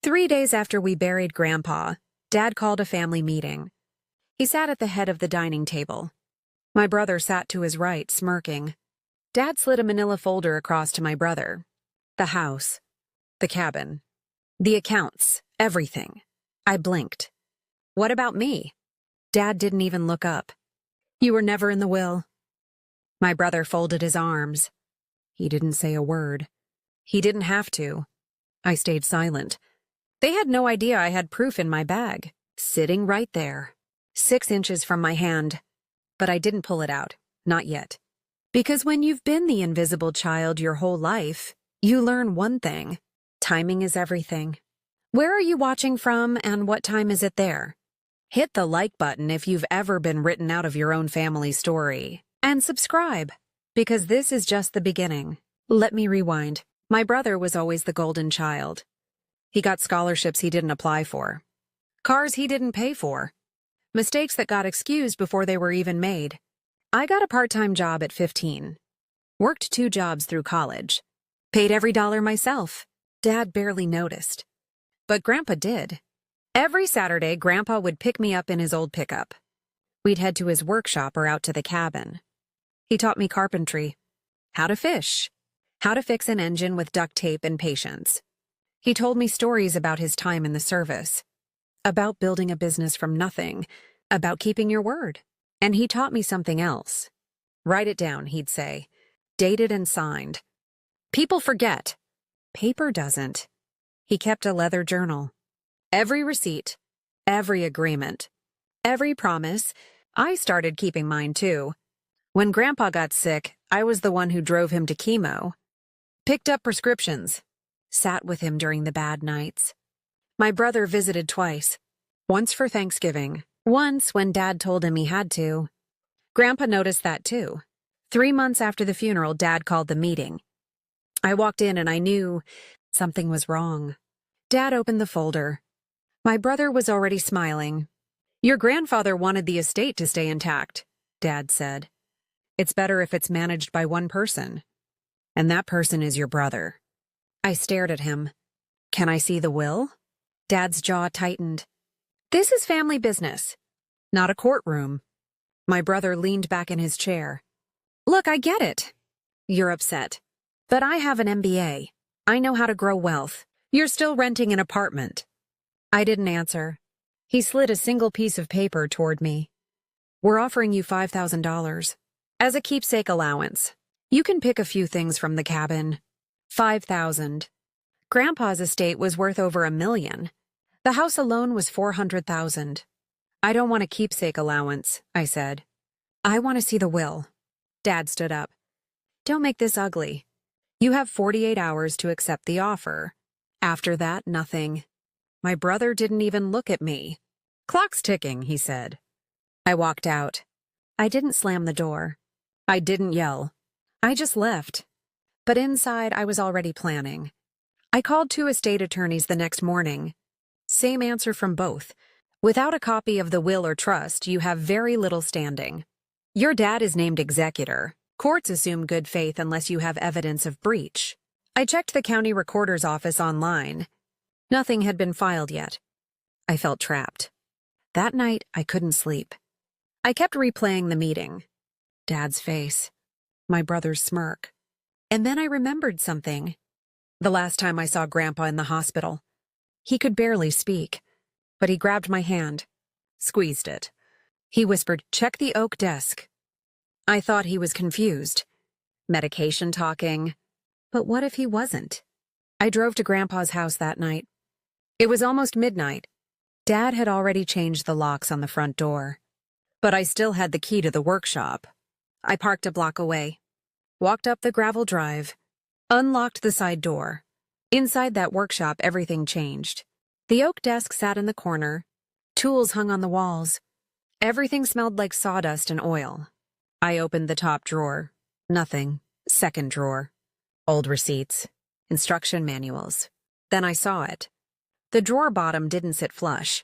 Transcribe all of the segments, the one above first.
3 days after we buried Grandpa, Dad called a family meeting. He sat at the head of the dining table. My brother sat to his right, smirking. Dad slid a manila folder across to my brother. The house. The cabin. The accounts. Everything. I blinked. What about me? Dad didn't even look up. You were never in the will. My brother folded his arms. He didn't say a word. He didn't have to. I stayed silent. They had no idea I had proof in my bag, sitting right there, 6 inches from my hand. But I didn't pull it out, not yet. Because when you've been the invisible child your whole life, you learn one thing. Timing is everything. Where are you watching from and what time is it there? Hit the like button if you've ever been written out of your own family story. And subscribe, because this is just the beginning. Let me rewind. My brother was always the golden child. He got scholarships he didn't apply for. Cars he didn't pay for. Mistakes that got excused before they were even made. I got a part-time job at 15. Worked 2 jobs through college. Paid every dollar myself. Dad barely noticed. But Grandpa did. Every Saturday, Grandpa would pick me up in his old pickup. We'd head to his workshop or out to the cabin. He taught me carpentry, how to fish, how to fix an engine with duct tape and patience. He told me stories about his time in the service, about building a business from nothing, about keeping your word. And he taught me something else. Write it down, he'd say. Dated and signed. People forget. Paper doesn't. He kept a leather journal. Every receipt, every agreement, every promise. I started keeping mine too. When Grandpa got sick, I was the one who drove him to chemo. Picked up prescriptions. Sat with him during the bad nights. My brother visited twice. Once for Thanksgiving. Once when Dad told him he had to. Grandpa noticed that too. 3 months after the funeral, Dad called the meeting. I walked in and I knew something was wrong. Dad opened the folder. My brother was already smiling. Your grandfather wanted the estate to stay intact, Dad said. It's better if it's managed by one person. And that person is your brother. I stared at him. Can I see the will? Dad's jaw tightened. This is family business, not a courtroom. My brother leaned back in his chair. Look, I get it. You're upset. But I have an MBA. I know how to grow wealth. You're still renting an apartment. I didn't answer. He slid a single piece of paper toward me. We're offering you $5,000 as a keepsake allowance. You can pick a few things from the cabin. $5,000. Grandpa's estate was worth over $1 million. The house alone was $400,000. I don't want a keepsake allowance, I said. I want to see the will. Dad stood up. Don't make this ugly. You have 48 hours to accept the offer. After that, nothing. My brother didn't even look at me. Clock's ticking, he said. I walked out. I didn't slam the door. I didn't yell. I just left. But inside, I was already planning. I called 2 estate attorneys the next morning. Same answer from both. Without a copy of the will or trust, you have very little standing. Your dad is named executor. Courts assume good faith unless you have evidence of breach. I checked the county recorder's office online. Nothing had been filed yet. I felt trapped. That night, I couldn't sleep. I kept replaying the meeting. Dad's face. My brother's smirk. And then I remembered something. The last time I saw Grandpa in the hospital. He could barely speak, but he grabbed my hand, squeezed it. He whispered, "Check the oak desk." I thought he was confused. Medication talking. But what if he wasn't? I drove to Grandpa's house that night. It was almost midnight. Dad had already changed the locks on the front door. But I still had the key to the workshop. I parked a block away, walked up the gravel drive, unlocked the side door. Inside that workshop, everything changed. The oak desk sat in the corner. Tools hung on the walls. Everything smelled like sawdust and oil. I opened the top drawer. Nothing. Second drawer. Old receipts. Instruction manuals. Then I saw it. The drawer bottom didn't sit flush.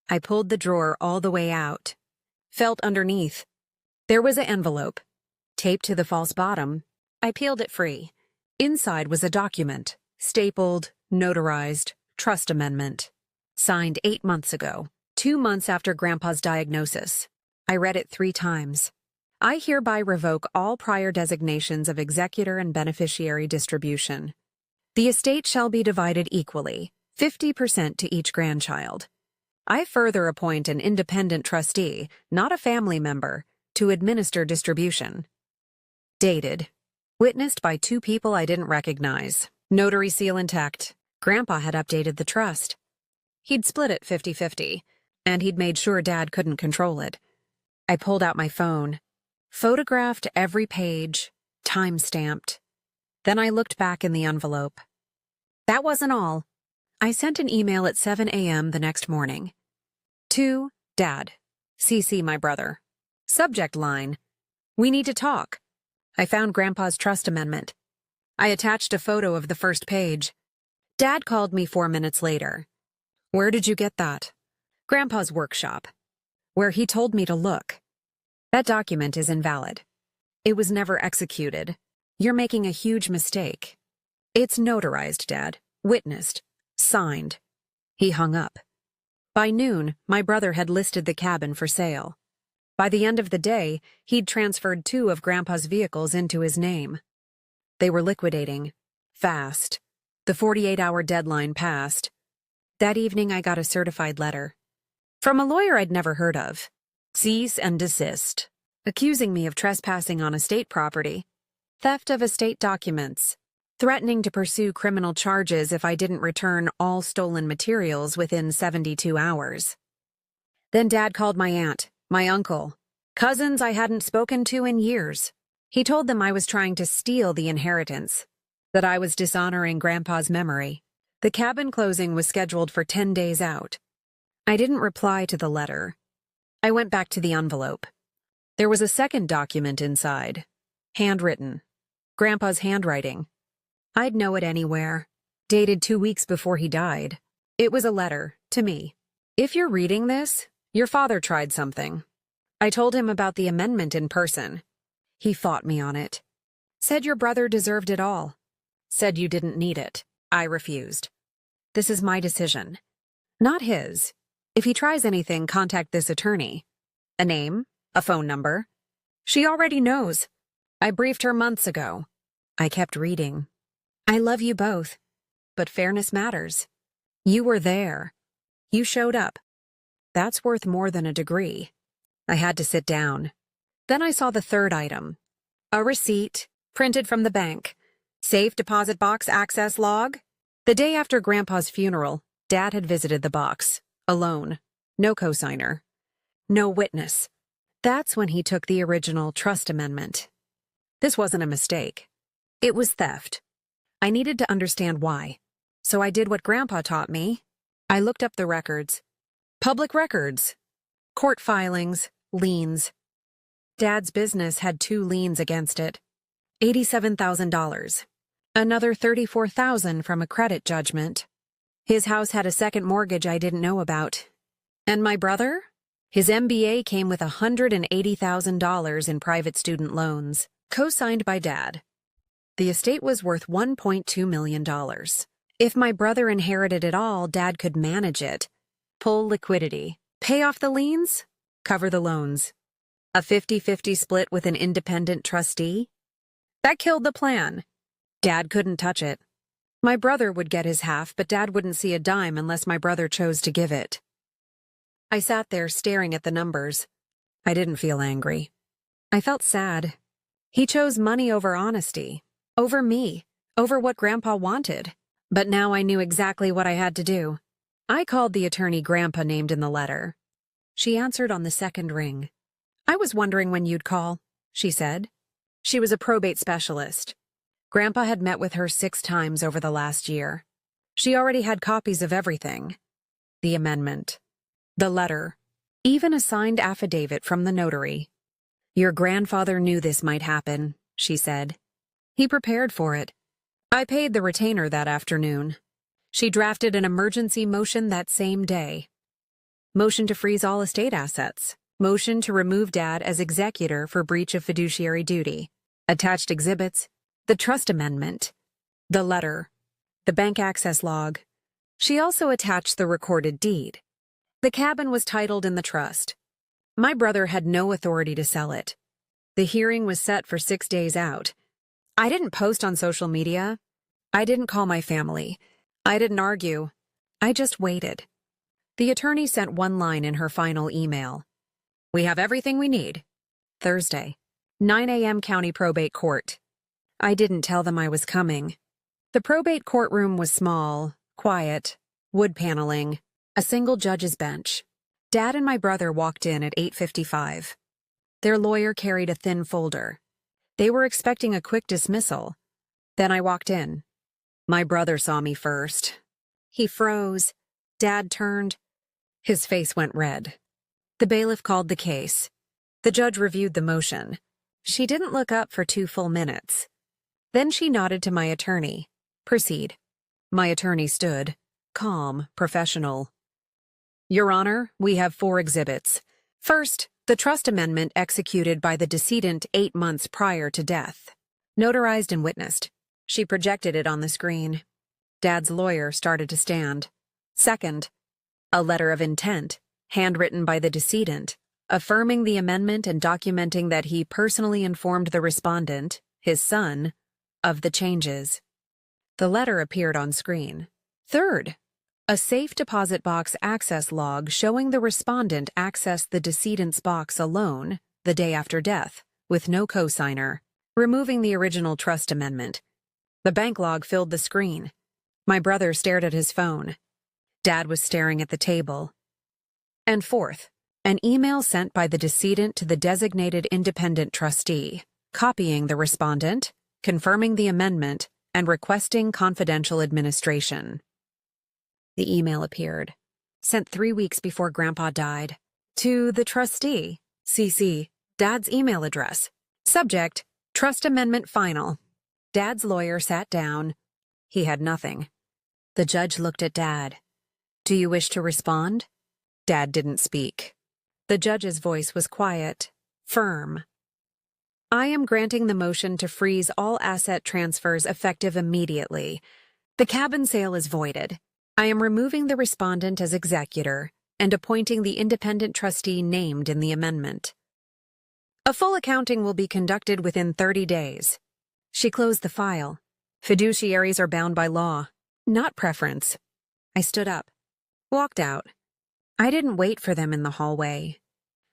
I pulled the drawer all the way out. Felt underneath. There was an envelope. Taped to the false bottom. I peeled it free. Inside was a document. Stapled, notarized, Trust Amendment. Signed 8 months ago, 2 months after Grandpa's diagnosis. I read it 3 times. I hereby revoke all prior designations of executor and beneficiary distribution. The estate shall be divided equally, 50% to each grandchild. I further appoint an independent trustee, not a family member, to administer distribution. Dated. Witnessed by 2 people I didn't recognize. Notary seal intact. Grandpa had updated the trust. He'd split it 50-50, and he'd made sure Dad couldn't control it. I pulled out my phone, photographed every page, time-stamped. Then I looked back in the envelope. That wasn't all. I sent an email at 7 a.m. the next morning. To Dad, CC my brother. Subject line, we need to talk. I found Grandpa's trust amendment. I attached a photo of the first page. Dad called me 4 minutes later. Where did you get that? Grandpa's workshop, where he told me to look. That document is invalid. It was never executed. You're making a huge mistake. It's notarized, Dad. Witnessed. Signed. He hung up. By noon, my brother had listed the cabin for sale. By the end of the day, he'd transferred 2 of Grandpa's vehicles into his name. They were liquidating. Fast. The 48-hour deadline passed. That evening, I got a certified letter. From a lawyer I'd never heard of. Cease and desist. Accusing me of trespassing on estate property. Theft of estate documents. Threatening to pursue criminal charges if I didn't return all stolen materials within 72 hours. Then Dad called my aunt, my uncle, cousins I hadn't spoken to in years. He told them I was trying to steal the inheritance, that I was dishonoring Grandpa's memory. The cabin closing was scheduled for 10 days out. I didn't reply to the letter. I went back to the envelope. There was a second document inside. Handwritten. Grandpa's handwriting. I'd know it anywhere. Dated 2 weeks before he died. It was a letter, to me. If you're reading this, your father tried something. I told him about the amendment in person. He fought me on it. Said your brother deserved it all. Said you didn't need it. I refused. This is my decision. Not his. If he tries anything, contact this attorney. A name, a phone number. She already knows. I briefed her months ago. I kept reading. I love you both, but fairness matters. You were there. You showed up. That's worth more than a degree. I had to sit down. Then I saw the third item. A receipt, printed from the bank. Safe deposit box access log. The day after Grandpa's funeral, Dad had visited the box. Alone. No cosigner. No witness. That's when he took the original trust amendment. This wasn't a mistake. It was theft. I needed to understand why. So I did what Grandpa taught me. I looked up the records. Public records. Court filings. Liens. Dad's business had 2 liens against it. $87,000. Another $34,000 from a credit judgment. His house had a second mortgage I didn't know about. And my brother? His MBA came with $180,000 in private student loans, co-signed by Dad. The estate was worth $1.2 million. If my brother inherited it all, Dad could manage it. Pull liquidity. Pay off the liens? Cover the loans. A 50-50 split with an independent trustee? That killed the plan. Dad couldn't touch it. My brother would get his half, but Dad wouldn't see a dime unless my brother chose to give it. I sat there staring at the numbers. I didn't feel angry. I felt sad. He chose money over honesty. Over me. Over what Grandpa wanted. But now I knew exactly what I had to do. I called the attorney Grandpa named in the letter. She answered on the second ring. I was wondering when you'd call, she said. She was a probate specialist. Grandpa had met with her 6 times over the last year. She already had copies of everything. The amendment. The letter. Even a signed affidavit from the notary. Your grandfather knew this might happen, she said. He prepared for it. I paid the retainer that afternoon. She drafted an emergency motion that same day. Motion to freeze all estate assets. Motion to remove Dad as executor for breach of fiduciary duty. Attached exhibits. The trust amendment. The letter. The bank access log. She also attached the recorded deed. The cabin was titled in the trust. My brother had no authority to sell it. The hearing was set for 6 days out. I didn't post on social media. I didn't call my family. I didn't argue. I just waited. The attorney sent one line in her final email. "We have everything we need." Thursday, 9 a.m. County Probate Court. I didn't tell them I was coming. The probate courtroom was small, quiet, wood paneling, a single judge's bench. Dad and my brother walked in at 8:55. Their lawyer carried a thin folder. They were expecting a quick dismissal. Then I walked in. My brother saw me first. He froze. Dad turned. His face went red. The bailiff called the case. The judge reviewed the motion. She didn't look up for 2 full minutes. Then she nodded to my attorney. "Proceed." My attorney stood, calm, professional. "Your Honor, we have 4 exhibits. First, the trust amendment executed by the decedent 8 months prior to death. Notarized and witnessed. She projected it on the screen. Dad's lawyer started to stand. Second, a letter of intent, handwritten by the decedent, affirming the amendment and documenting that he personally informed the respondent, his son, of the changes. The letter appeared on screen. Third, a safe deposit box access log showing the respondent accessed the decedent's box alone the day after death, with no cosigner, removing the original trust amendment. The bank log filled the screen. My brother stared at his phone. Dad was staring at the table. And fourth, an email sent by the decedent to the designated independent trustee, copying the respondent, confirming the amendment, and requesting confidential administration. The email appeared, sent 3 weeks before Grandpa died, to the trustee, CC, Dad's email address. Subject, trust amendment final. Dad's lawyer sat down. He had nothing. The judge looked at Dad. "Do you wish to respond?" Dad didn't speak. The judge's voice was quiet, firm. "I am granting the motion to freeze all asset transfers effective immediately. The cabin sale is voided. I am removing the respondent as executor and appointing the independent trustee named in the amendment. A full accounting will be conducted within 30 days. She closed the file. Fiduciaries are bound by law, not preference. I stood up, walked out. I didn't wait for them in the hallway.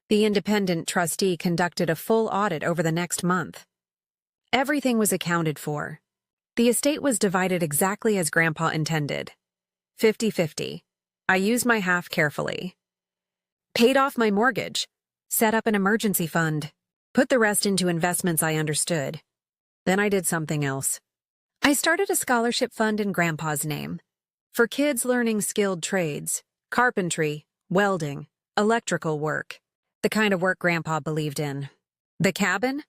The independent trustee conducted a full audit over the next month. Everything was accounted for. The estate was divided exactly as Grandpa intended. 50-50. I used my half carefully. Paid off my mortgage. Set up an emergency fund. Put the rest into investments I understood. Then I did something else. I started a scholarship fund in Grandpa's name. For kids learning skilled trades, carpentry, welding, electrical work. The kind of work Grandpa believed in. The cabin?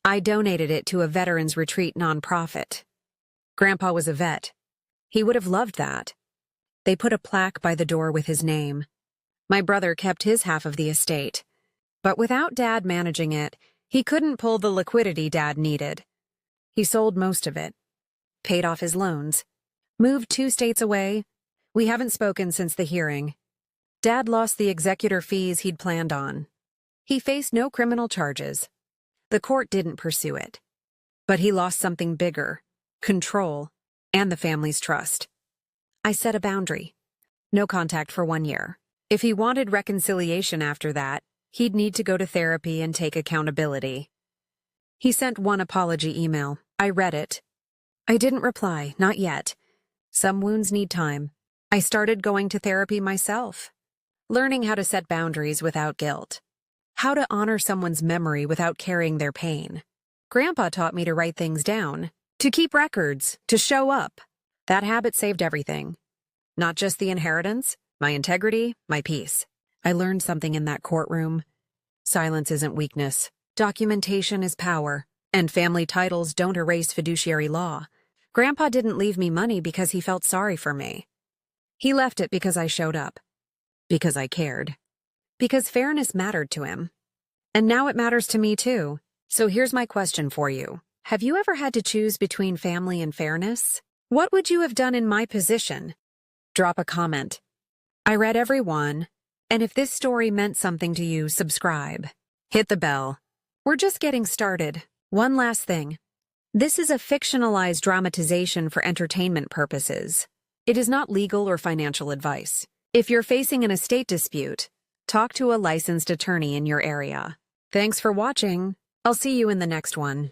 I donated it to a veterans retreat nonprofit. Grandpa was a vet. He would have loved that. They put a plaque by the door with his name. My brother kept his half of the estate. But without Dad managing it, he couldn't pull the liquidity Dad needed. He sold most of it. Paid off his loans. Moved 2 states away. We haven't spoken since the hearing. Dad lost the executor fees he'd planned on. He faced no criminal charges. The court didn't pursue it. But he lost something bigger, control, and the family's trust. I set a boundary. No contact for 1 year. If he wanted reconciliation after that, he'd need to go to therapy and take accountability. He sent one apology email. I read it. I didn't reply, not yet. Some wounds need time. I started going to therapy myself. Learning how to set boundaries without guilt. How to honor someone's memory without carrying their pain. Grandpa taught me to write things down, to keep records, to show up. That habit saved everything. Not just the inheritance, my integrity, my peace. I learned something in that courtroom. Silence isn't weakness. Documentation is power. And family titles don't erase fiduciary law. Grandpa didn't leave me money because he felt sorry for me. He left it because I showed up. Because I cared. Because fairness mattered to him. And now it matters to me too. So here's my question for you. Have you ever had to choose between family and fairness? What would you have done in my position? drop a comment. I read every one, and if this story meant something to you, subscribe. Hit the bell. We're just getting started. One last thing. This is a fictionalized dramatization for entertainment purposes. It is not legal or financial advice. If you're facing an estate dispute, talk to a licensed attorney in your area. Thanks for watching. I'll see you in the next one.